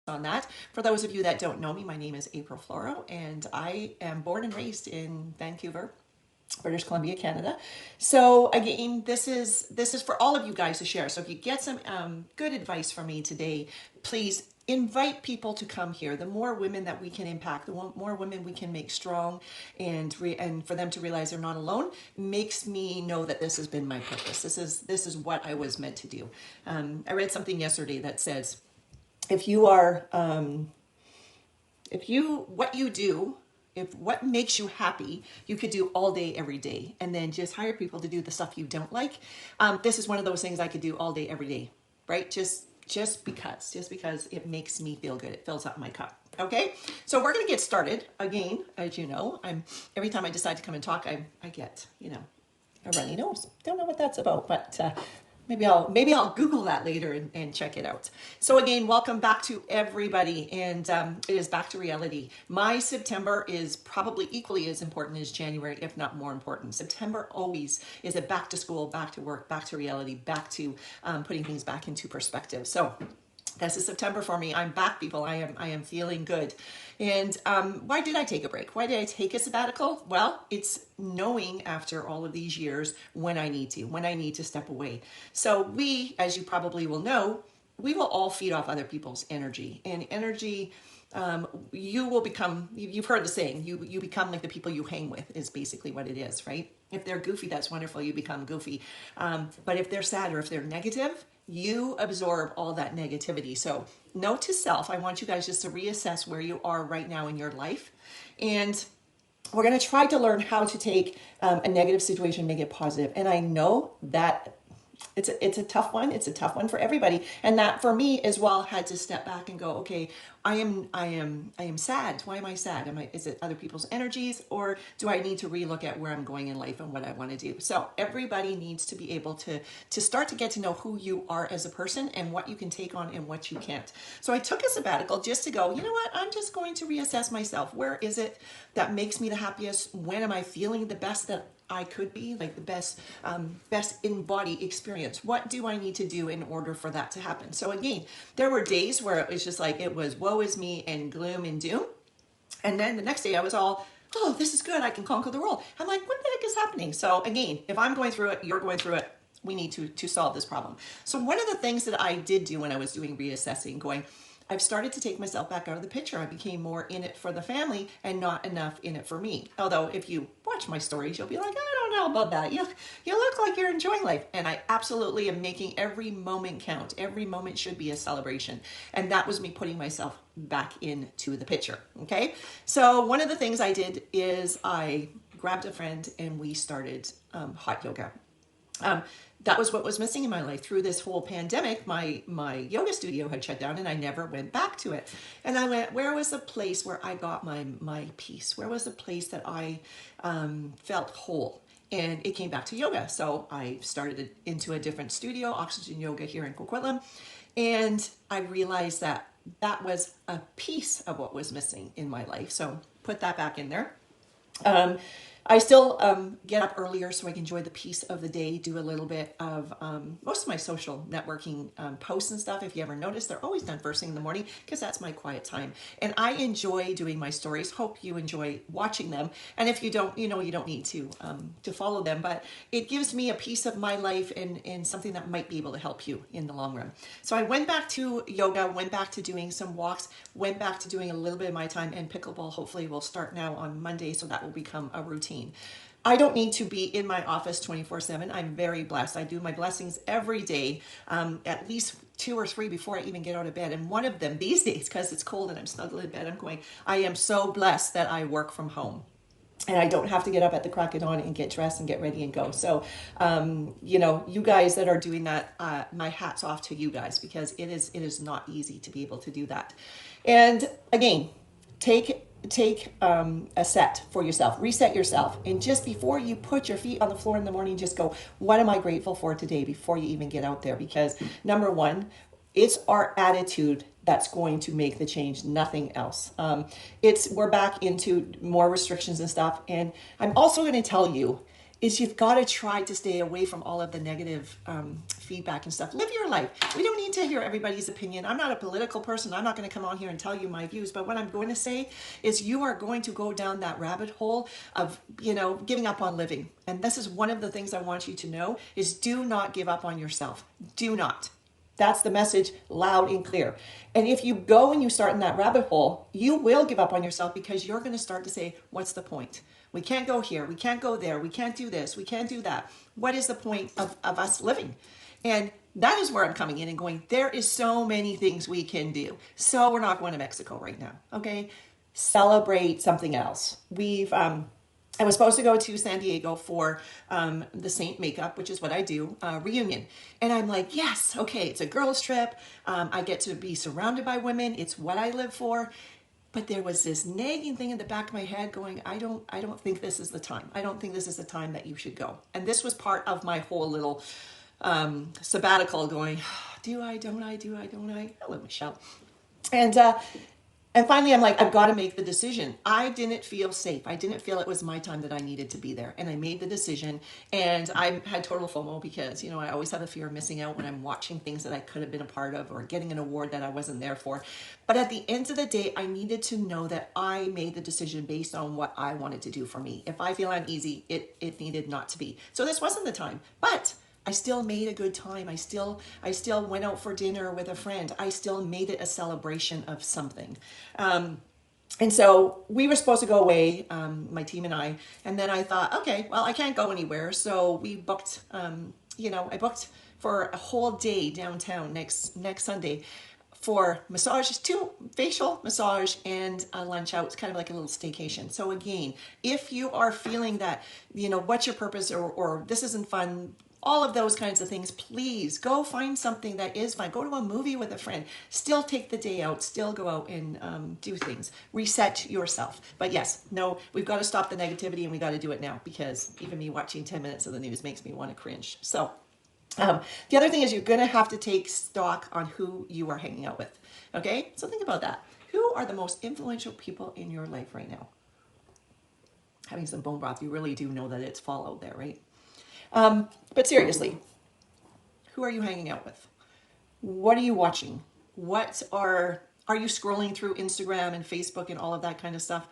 on that. For those of you that don't know me, my name is April Floro, and I am born and raised in Vancouver, British Columbia, Canada. So again, this is for all of you guys to share. So if you get some good advice from me today, please invite people to come here. The more women that we can impact, the more women we can make strong, and for them to realize they're not alone, makes me know that this has been my purpose. This is what I was meant to do. I read something yesterday that says, if you are, if you what you do, if what makes you happy, you could do all day, every day, and then just hire people to do the stuff you don't like. This is one of those things I could do all day, every day, right? Just because it makes me feel good. It fills up my cup. Okay, so we're gonna get started again. As you know, every time I decide to come and talk, I get a runny nose. Don't know what that's about, but maybe I'll Google that later and check it out. So again, welcome back to everybody, and it is back to reality. My September is probably equally as important as January, if not more important. September always is a back to school, back to work, back to reality, back to putting things back into perspective. So this is September for me. I'm back, people. I am feeling good. And why did I take a break? Why did I take a sabbatical? Well, it's knowing after all of these years when I need to step away. So we, as you probably will know, we will all feed off other people's energy. And energy, you will become, you've heard the saying, you become like the people you hang with, is basically what it is, right? If they're goofy, that's wonderful. You become goofy. But if they're sad or if they're negative, you absorb all that negativity. So note to self, I want you guys just to reassess where you are right now in your life. And we're going to try to learn how to take a negative situation, make it positive. And I know that it's a tough one. It's a tough one for everybody. And that for me as well had to step back and go, okay, I am sad. Why am I sad? Is it other people's energies, or do I need to relook at where I'm going in life and what I want to do? So everybody needs to be able to start to get to know who you are as a person and what you can take on and what you can't. So I took a sabbatical just to go, you know what? I'm just going to reassess myself. Where is it that makes me the happiest? When am I feeling the best that I could be, like the best in body experience? What do I need to do in order for that to happen? So again, there were days where it was just like, it was woe is me and gloom and doom. And then the next day I was all, oh, this is good. I can conquer the world. I'm like, what the heck is happening? So again, if I'm going through it, you're going through it. We need to solve this problem. So one of the things that I did do when I was doing reassessing, going, I've started to take myself back out of the picture. I became more in it for the family and not enough in it for me. Although if you watch my stories, you'll be like, I don't know about that. You look like you're enjoying life. And I absolutely am making every moment count. Every moment should be a celebration. And that was me putting myself back into the picture. Okay. So one of the things I did is I grabbed a friend and we started hot yoga. That was what was missing in my life through this whole pandemic. My yoga studio had shut down and I never went back to it. And I went, where was the place where I got my peace? Where was the place that I felt whole? And it came back to yoga. So I started into a different studio, Oxygen Yoga, here in Coquitlam. And I realized that that was a piece of what was missing in my life. So put that back in there. I still get up earlier so I can enjoy the peace of the day, do a little bit of most of my social networking posts and stuff. If you ever notice, they're always done first thing in the morning because that's my quiet time. And I enjoy doing my stories. Hope you enjoy watching them. And if you don't, you don't need to follow them, but it gives me a piece of my life and something that might be able to help you in the long run. So I went back to yoga, went back to doing some walks, went back to doing a little bit of my time, and pickleball hopefully will start now on Monday, so that will become a routine. I don't need to be in my office 24/7. I'm very blessed. I do my blessings every day, at least 2 or 3 before I even get out of bed. And one of them these days, because it's cold and I'm snuggled in bed, I'm going, I am so blessed that I work from home. And I don't have to get up at the crack of dawn and get dressed and get ready and go. So, you guys that are doing that, my hat's off to you guys, because it is not easy to be able to do that. And again, take a set for yourself, reset yourself, and just before you put your feet on the floor in the morning, just go, what am I grateful for today, before you even get out there? Because number one, it's our attitude that's going to make the change, nothing else. We're back into more restrictions and stuff. And I'm also going to tell you, is you've got to try to stay away from all of the negative feedback and stuff. Live your life. We don't need to hear everybody's opinion. I'm not a political person. I'm not going to come on here and tell you my views. But what I'm going to say is you are going to go down that rabbit hole of, giving up on living. And this is one of the things I want you to know is do not give up on yourself. Do not. That's the message loud and clear. And if you go and you start in that rabbit hole, you will give up on yourself because you're going to start to say, what's the point? We can't go here. We can't go there. We can't do this. We can't do that. What is the point of us living? And that is where I'm coming in and going, there is so many things we can do. So we're not going to Mexico right now. Okay. Celebrate something else. I was supposed to go to San Diego for the Saint Makeup, which is what I do, reunion. And I'm like, yes, okay, it's a girls' trip. I get to be surrounded by women. It's what I live for. But there was this nagging thing in the back of my head going, I don't think this is the time. I don't think this is the time that you should go. And this was part of my whole little sabbatical going, do I, don't I, do I, don't I? Hello, Michelle. And finally, I'm like, I've got to make the decision. I didn't feel safe. I didn't feel it was my time that I needed to be there. And I made the decision. And I had total FOMO because, I always have a fear of missing out when I'm watching things that I could have been a part of or getting an award that I wasn't there for. But at the end of the day, I needed to know that I made the decision based on what I wanted to do for me. If I feel uneasy, it needed not to be. So this wasn't the time. But I still made a good time. I still went out for dinner with a friend. I still made it a celebration of something. And so we were supposed to go away, my team and I. And then I thought, okay, well, I can't go anywhere. So we booked, I booked for a whole day downtown next Sunday for massages, 2 facial massage and a lunch out. It's kind of like a little staycation. So again, if you are feeling that, what's your purpose or this isn't fun, all of those kinds of things, please go find something that is fun. Go to a movie with a friend. Still take the day out. Still go out and do things. Reset yourself. But yes, no, we've got to stop the negativity and we got to do it now because even me watching 10 minutes of the news makes me want to cringe. So the other thing is you're going to have to take stock on who you are hanging out with. Okay? So think about that. Who are the most influential people in your life right now? Having some bone broth, you really do know that it's fall out there, right? But seriously, who are you hanging out with? What are you watching? Are you scrolling through Instagram and Facebook and all of that kind of stuff?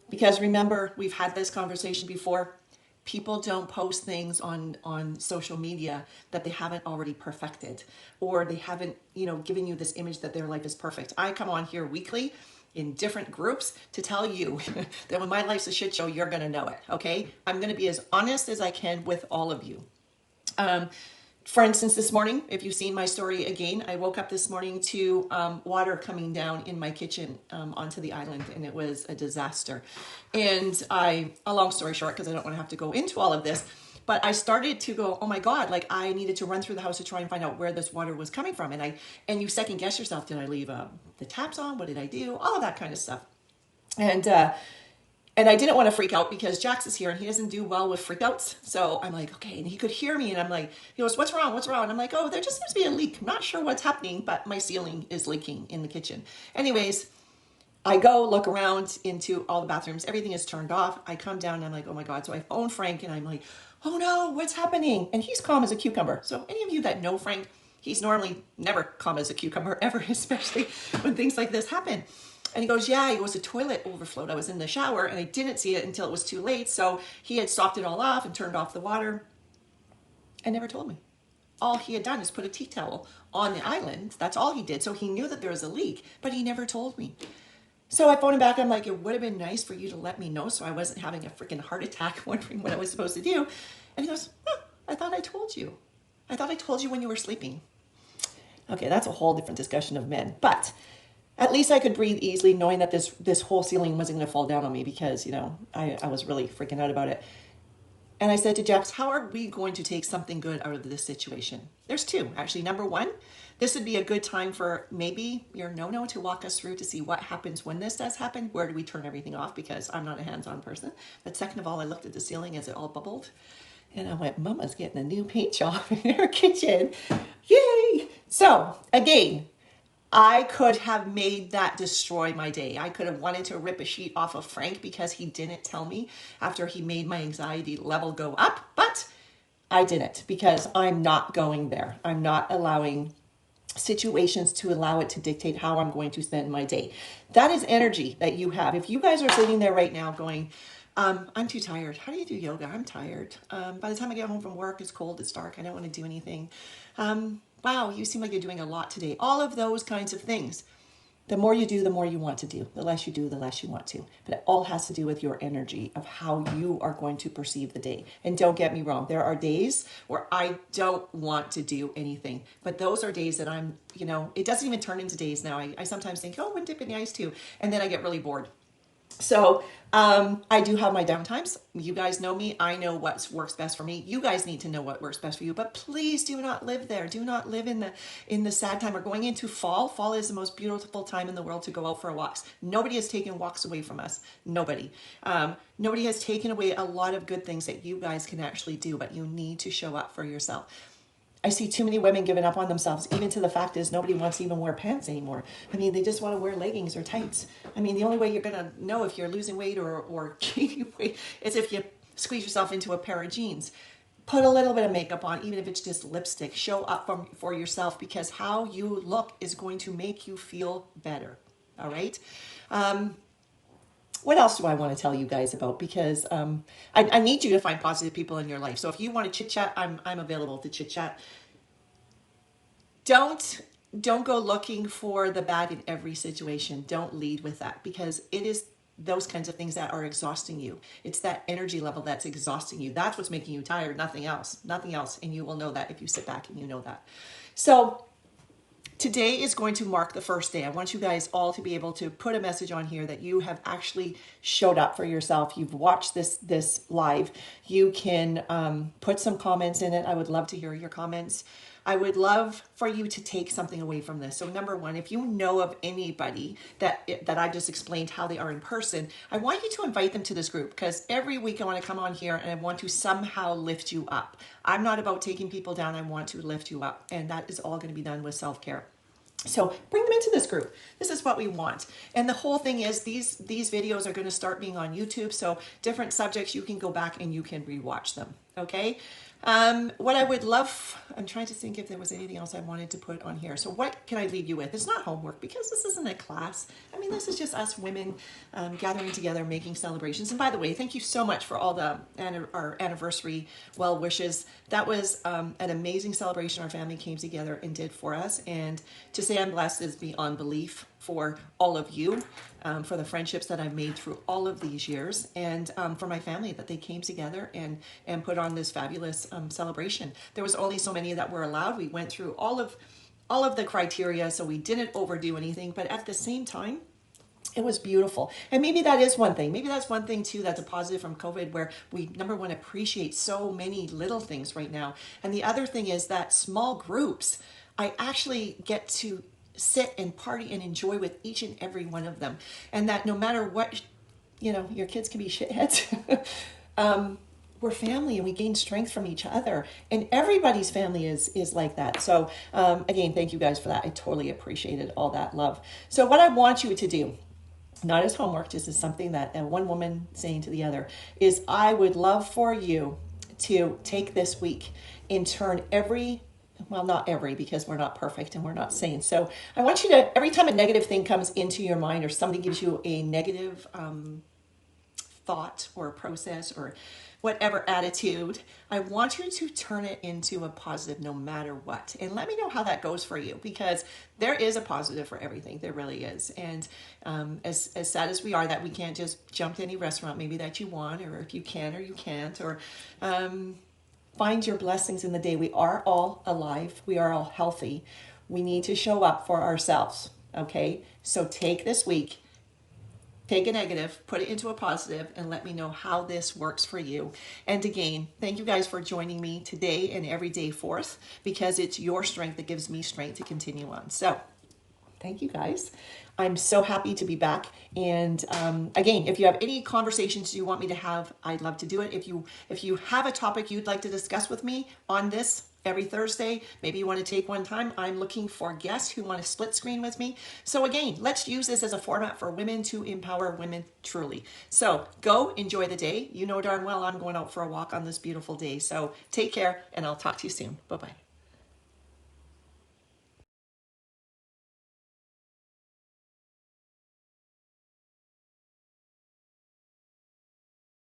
Because remember, we've had this conversation before. People don't post things on social media that they haven't already perfected or they haven't, given you this image that their life is perfect. I come on here weekly in different groups to tell you that when my life's a shit show, you're going to know it. Okay. I'm going to be as honest as I can with all of you. For instance, this morning, if you've seen my story again, I woke up this morning to water coming down in my kitchen onto the island, and it was a disaster. And a long story short, because I don't want to have to go into all of this, but I started to go, oh my God, like I needed to run through the house to try and find out where this water was coming from. And you second guess yourself. Did I leave the taps on? What did I do? All of that kind of stuff. And I didn't want to freak out because Jax is here and he doesn't do well with freakouts. So I'm like, okay. And he could hear me and I'm like, he goes, what's wrong? What's wrong? And I'm like, oh, there just seems to be a leak. I'm not sure what's happening, but my ceiling is leaking in the kitchen. Anyways, I go look around into all the bathrooms. Everything is turned off. I come down and I'm like, oh my God. So I phone Frank and I'm like, oh no, what's happening? And he's calm as a cucumber. So any of you that know Frank, he's normally never calm as a cucumber ever, especially when things like this happen. And he goes, yeah, it was a toilet overflowed. I was in the shower and I didn't see it until it was too late. So he had stopped it all off and turned off the water and never told me. All he had done is put a tea towel on the island. That's all he did. So he knew that there was a leak, but he never told me. So I phoned him back. I'm like, it would have been nice for you to let me know so I wasn't having a freaking heart attack wondering what I was supposed to do. And he goes, I thought I told you. I thought I told you when you were sleeping. Okay, that's a whole different discussion of men. But at least I could breathe easily knowing that this whole ceiling wasn't going to fall down on me because, I was really freaking out about it. And I said to Jax, how are we going to take something good out of this situation? There's 2, actually. Number 1, this would be a good time for maybe your no-no to walk us through to see what happens when this does happen. Where do we turn everything off? Because I'm not a hands-on person. But second of all, I looked at the ceiling as it all bubbled. And I went, Mama's getting a new paint job in her kitchen. Yay! So, again, I could have made that destroy my day. I could have wanted to rip a sheet off of Frank because he didn't tell me after he made my anxiety level go up, but I didn't because I'm not going there. I'm not allowing situations to allow it to dictate how I'm going to spend my day. That is energy that you have. If you guys are sitting there right now going, I'm too tired. How do you do yoga? I'm tired. By the time I get home from work, it's cold, it's dark. I don't want to do anything. Wow, you seem like you're doing a lot today. All of those kinds of things. The more you do, the more you want to do. The less you do, the less you want to. But it all has to do with your energy of how you are going to perceive the day. And don't get me wrong, there are days where I don't want to do anything. But those are days that I'm, it doesn't even turn into days now. I sometimes think, oh, I would dip in the ice too. And then I get really bored. So I do have my downtimes. You guys know me. I know what works best for me. You guys need to know what works best for you. But please do not live there. Do not live in the sad time. We're going into fall. Fall is the most beautiful time in the world to go out for walks. Nobody has taken walks away from us. Nobody. Nobody has taken away a lot of good things that you guys can actually do. But you need to show up for yourself. I see too many women giving up on themselves, even to the fact is nobody wants to even wear pants anymore. I mean, they just want to wear leggings or tights. I mean, the only way you're going to know if you're losing weight or gaining weight is if you squeeze yourself into a pair of jeans. Put a little bit of makeup on, even if it's just lipstick. Show up for yourself because how you look is going to make you feel better. All right? What else do I want to tell you guys about? Because I need you to find positive people in your life. So if you want to chit chat, I'm available to chit chat. Don't go looking for the bad in every situation. Don't lead with that because it is those kinds of things that are exhausting you. It's that energy level that's exhausting you. That's what's making you tired. Nothing else. Nothing else. And you will know that if you sit back and you know that. So today is going to mark the first day. I want you guys all to be able to put a message on here that you have actually showed up for yourself. You've watched this live. You can put some comments in it. I would love to hear your comments. I would love for you to take something away from this. So number one, if you know of anybody that I just explained how they are in person, I want you to invite them to this group because every week I want to come on here and I want to somehow lift you up. I'm not about taking people down. I want to lift you up. And that is all going to be done with self-care. So bring them into this group. This is what we want. And the whole thing is these videos are going to start being on YouTube. So different subjects, you can go back and you can rewatch them. Okay. What I would love, I'm trying to think if there was anything else I wanted to put on here. So what can I leave you with? It's not homework because this isn't a class. I mean, this is just us women gathering together, making celebrations. And by the way, thank you so much for all our anniversary well wishes. That was an amazing celebration our family came together and did for us. And to say I'm blessed is beyond belief for all of you, for the friendships that I've made through all of these years, and for my family that they came together and put on this fabulous celebration. There was only so many that were allowed. We went through all of the criteria, so we didn't overdo anything, but at the same time, it was beautiful. And maybe that is one thing. Maybe that's one thing too that's a positive from COVID where we, number one, appreciate so many little things right now. And the other thing is that small groups, I actually get to sit and party and enjoy with each and every one of them. And that no matter what, your kids can be shitheads. We're family and we gain strength from each other. And everybody's family is like that. So again, thank you guys for that. I totally appreciated all that love. So what I want you to do, not as homework, just as something that one woman saying to the other, is I would love for you to take this week and turn not every, because we're not perfect and we're not sane. So I want you to, every time a negative thing comes into your mind or somebody gives you a negative thought or process or whatever attitude, I want you to turn it into a positive no matter what. And let me know how that goes for you, because there is a positive for everything. There really is. And as sad as we are that we can't just jump to any restaurant maybe that you want, or if you can or you can't, or find your blessings in the day. We are all alive. We are all healthy. We need to show up for ourselves. Okay? So take this week, take a negative, put it into a positive, and let me know how this works for you. And again, thank you guys for joining me today and every day forth, because it's your strength that gives me strength to continue on. So thank you guys. I'm so happy to be back. And again, if you have any conversations you want me to have, I'd love to do it. If you have a topic you'd like to discuss with me on this, every Thursday. Maybe you want to take one time. I'm looking for guests who want to split screen with me. So again, let's use this as a format for women to empower women truly. So go enjoy the day. You know darn well I'm going out for a walk on this beautiful day. So take care, and I'll talk to you soon. Bye-bye.